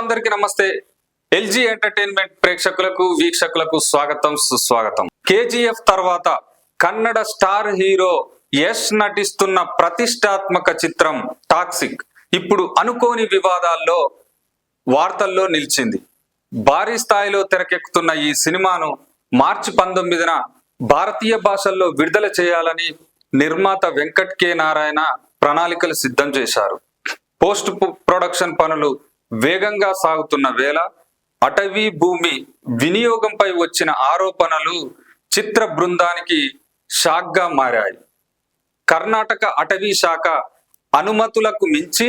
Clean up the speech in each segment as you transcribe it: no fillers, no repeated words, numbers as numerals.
అందరికీ నమస్తే. LG entertainment ప్రేక్షకులకు వీక్షకులకు స్వాగతం సుస్వాగతం. కేజీఎఫ్ తర్వాత కన్నడ స్టార్ హీరో యష్ నటిస్తున్న ప్రతిష్టాత్మక చిత్రం టాక్సిక్ ఇప్పుడు అనుకోని వివాదాల్లో వార్తల్లో నిలిచింది. భారీ స్థాయిలో తెరకెక్కుతున్న ఈ సినిమాను మార్చి 19న భారతీయ భాషల్లో విడుదల చేయాలని నిర్మాత వెంకట్ కె నారాయణ ప్రణాళికలు సిద్ధం చేశారు. పోస్ట్ ప్రొడక్షన్ పనులు వేగంగా సాగుతున్న వేళ అటవీ భూమి వినియోగంపై వచ్చిన ఆరోపణలు చిత్ర బృందానికి షాక్గా మారాయి. కర్ణాటక అటవీ శాఖ అనుమతులకు మించి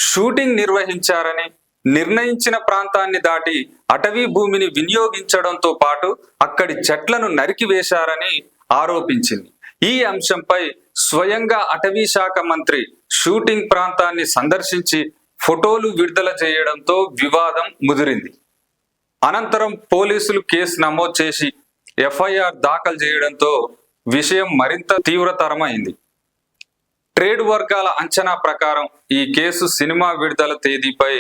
షూటింగ్ నిర్వహించారని, నిర్ణయించిన ప్రాంతాన్ని దాటి అటవీ భూమిని వినియోగించడంతో పాటు అక్కడి చెట్లను నరికివేశారని ఆరోపించింది. ఈ అంశంపై స్వయంగా అటవీ శాఖ మంత్రి షూటింగ్ ప్రాంతాన్ని సందర్శించి ఫోటోలు విడుదల చేయడంతో వివాదం ముదిరింది. అనంతరం పోలీసులు కేసు నమోదు చేసి ఎఫ్ఐఆర్ దాఖలు చేయడంతో విషయం మరింత తీవ్రతరమైంది. ట్రేడ్ వర్గాల అంచనా ప్రకారం ఈ కేసు సినిమా విడుదల తేదీపై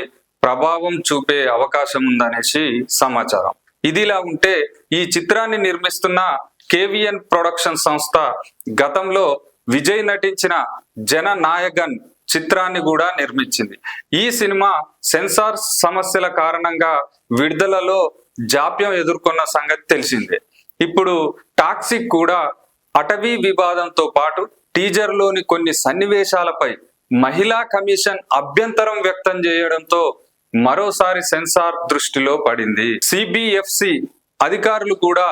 ప్రభావం చూపే అవకాశం ఉందనేసి సమాచారం. ఇదిలా ఉంటే ఈ చిత్రాన్ని నిర్మిస్తున్న కేవిఎన్ ప్రొడక్షన్ సంస్థ గతంలో విజయ్ నటించిన జననాయగన్ చిత్రాన్ని కూడా నిర్మించింది. ఈ సినిమా సెన్సార్ సమస్యల కారణంగా విడుదలలో జాప్యం ఎదుర్కొన్న సంగతి తెలిసిందే. ఇప్పుడు టాక్సిక్ కూడా అటవీ వివాదంతో పాటు టీజర్లోని కొన్ని సన్నివేశాలపై మహిళా కమిషన్ అభ్యంతరం వ్యక్తం చేయడంతో మరోసారి సెన్సార్ దృష్టిలో పడింది. సిబిఎఫ్సి అధికారులు కూడా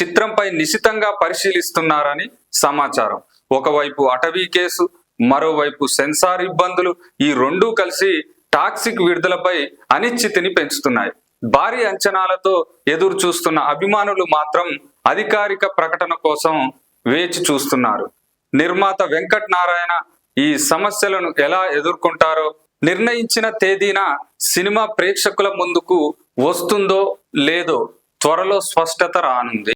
చిత్రంపై నిశితంగా పరిశీలిస్తున్నారని సమాచారం. ఒకవైపు అటవీ కేసు, మరోవైపు సెన్సార్ ఇబ్బందులు, ఈ రెండూ కలిసి టాక్సిక్ విడుదలపై అనిశ్చితిని పెంచుతున్నాయి. భారీ అంచనాలతో ఎదురు చూస్తున్న అభిమానులు మాత్రం అధికారిక ప్రకటన కోసం వేచి చూస్తున్నారు. నిర్మాత వెంకట్ నారాయణ ఈ సమస్యలను ఎలా ఎదుర్కొంటారో, నిర్ణయించిన తేదీన సినిమా ప్రేక్షకుల ముందుకు వస్తుందో లేదో త్వరలో స్పష్టత రానుంది.